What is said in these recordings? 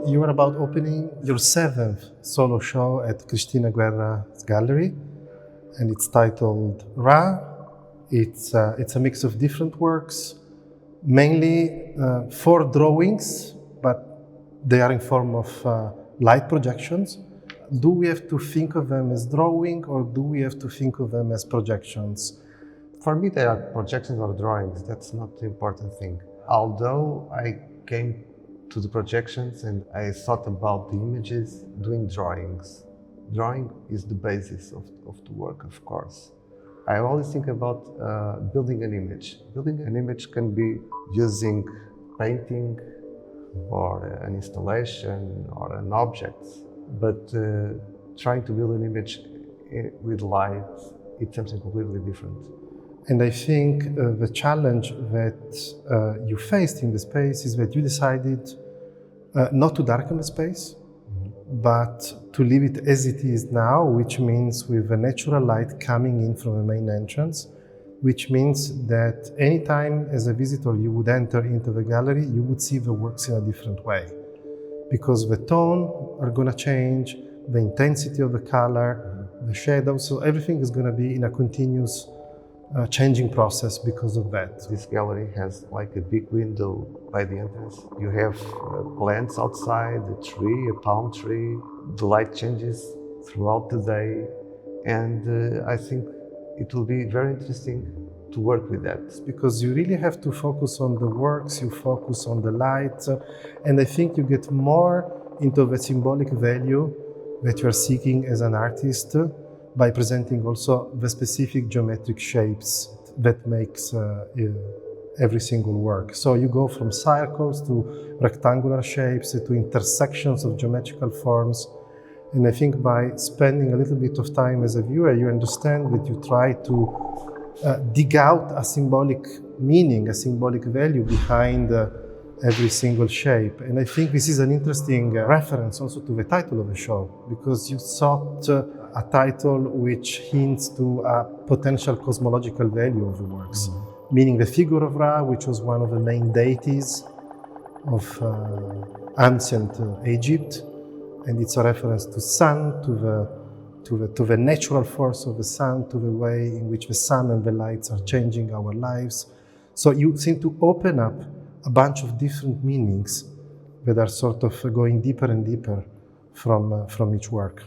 you are about opening your 7th solo show at Cristina Guerra's gallery, and it's titled Ra. It's a mix of different works, mainly 4 drawings, but they are in form of light projections. Do we have to think of them as drawing, or do we have to think of them as projections? For me, they are projections or drawings. That's not the important thing. Although I came to the projections and I thought about the images doing drawings. Drawing is the basis of the work, of course. I always think about building an image. Building an image can be using painting or an installation or an object, but trying to build an image with light, it's something completely different. And I think the challenge that you faced in the space is that you decided not to darken the space, but to leave it as it is now, which means with the natural light coming in from the main entrance, which means that anytime as a visitor you would enter into the gallery, you would see the works in a different way. Because the tone are going to change, the intensity of the color, the shadows, so everything is going to be in a continuous changing process because of that. This gallery has like a big window by the entrance. You have plants outside, a tree, a palm tree. The light changes throughout the day, and I think it will be very interesting to work with that. Because you really have to focus on the works, you focus on the light, and I think you get more into the symbolic value that you are seeking as an artist by presenting also the specific geometric shapes that makes every single work. So you go from circles to rectangular shapes to intersections of geometrical forms. And I think by spending a little bit of time as a viewer, you understand that you try to dig out a symbolic meaning, a symbolic value behind every single shape. And I think this is an interesting reference also to the title of the show, because you sought a title which hints to a potential cosmological value of the works, meaning the figure of Ra, which was one of the main deities of ancient Egypt, and it's a reference to sun, to the natural force of the sun, to the way in which the sun and the lights are changing our lives. So you seem to open up a bunch of different meanings that are sort of going deeper and deeper from each work.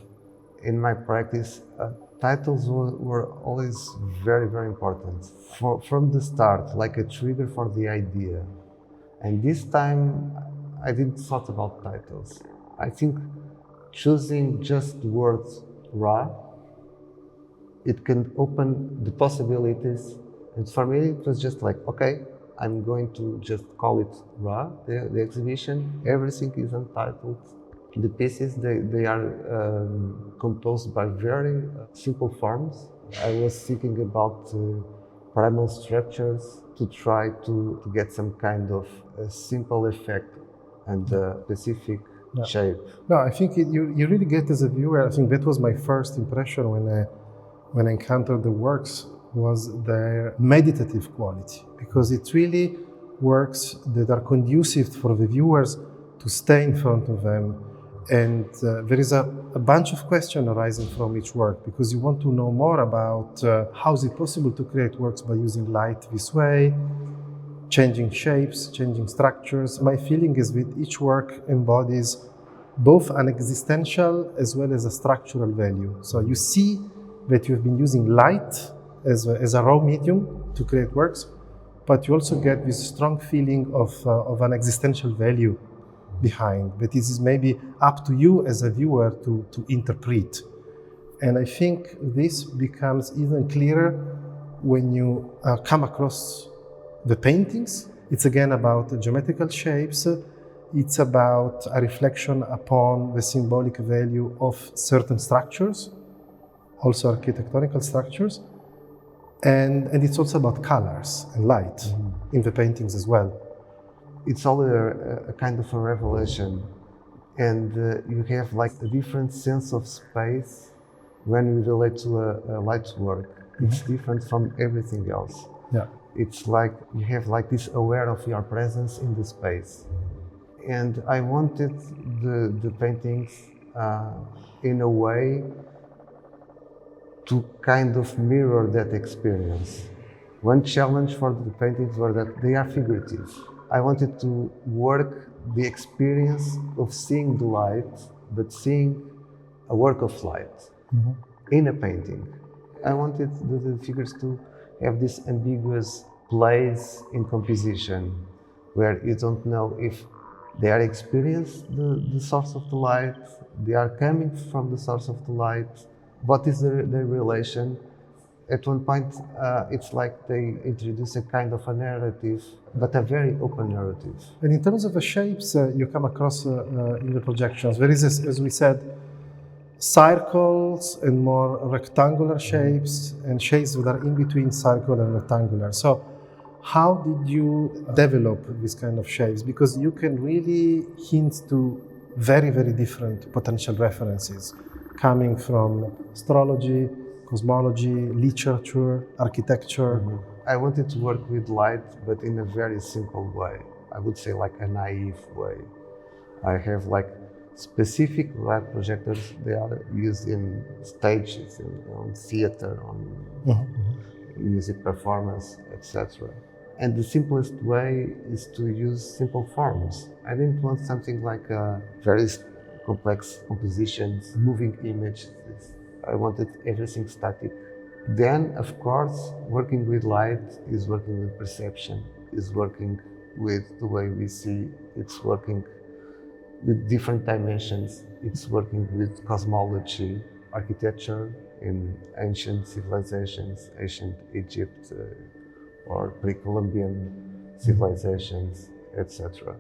In my practice, titles were always very, very important. From the start, like a trigger for the idea. And this time, I didn't thought about titles. I think choosing just the words Ra, it can open the possibilities. And for me, it was just like, okay, I'm going to just call it Ra, the exhibition. Everything is untitled. The pieces, they are composed by very simple forms. I was thinking about primal structures to try to get some kind of simple effect and specific shape. No, I think you really get as a viewer, I think that was my first impression when I encountered the works, was their meditative quality, because it really works that are conducive for the viewers to stay in front of them. And there is a bunch of questions arising from each work, because you want to know more about how is it possible to create works by using light this way, changing shapes, changing structures. My feeling is that each work embodies both an existential as well as a structural value. So you see that you've been using light as a raw medium to create works, but you also get this strong feeling of an existential value behind, but this is maybe up to you as a viewer to interpret. And I think this becomes even clearer when you come across the paintings. It's again about geometrical shapes. It's about a reflection upon the symbolic value of certain structures, also architectonical structures. And it's also about colors and light in the paintings as well. It's all a kind of a revelation, and you have like a different sense of space when you relate to a light work. It's different from everything else. Yeah. It's like you have like this aware of your presence in the space, And I wanted the paintings in a way to kind of mirror that experience. One challenge for the paintings was that they are figurative. I wanted to work the experience of seeing the light, but seeing a work of light in a painting. I wanted the figures to have this ambiguous place in composition, where you don't know if they are experiencing the source of the light, they are coming from the source of the light, what is their relation. At one point, it's like they introduce a kind of a narrative, but a very open narrative. And in terms of the shapes you come across in the projections, there is, as we said, circles and more rectangular shapes and shapes that are in between circle and rectangular. So how did you develop these kind of shapes? Because you can really hint to very, very different potential references coming from astrology, cosmology, literature, architecture. I wanted to work with light, but in a very simple way. I would say like a naive way. I have like specific light projectors. They are used in stages, on theater, on music performance, etc. And the simplest way is to use simple forms. I didn't want something like very complex compositions, moving images. I wanted everything static. Then, of course, working with light is working with perception, is working with the way we see, it's working with different dimensions, it's working with cosmology, architecture in ancient civilizations, ancient Egypt or pre-Columbian civilizations, etc.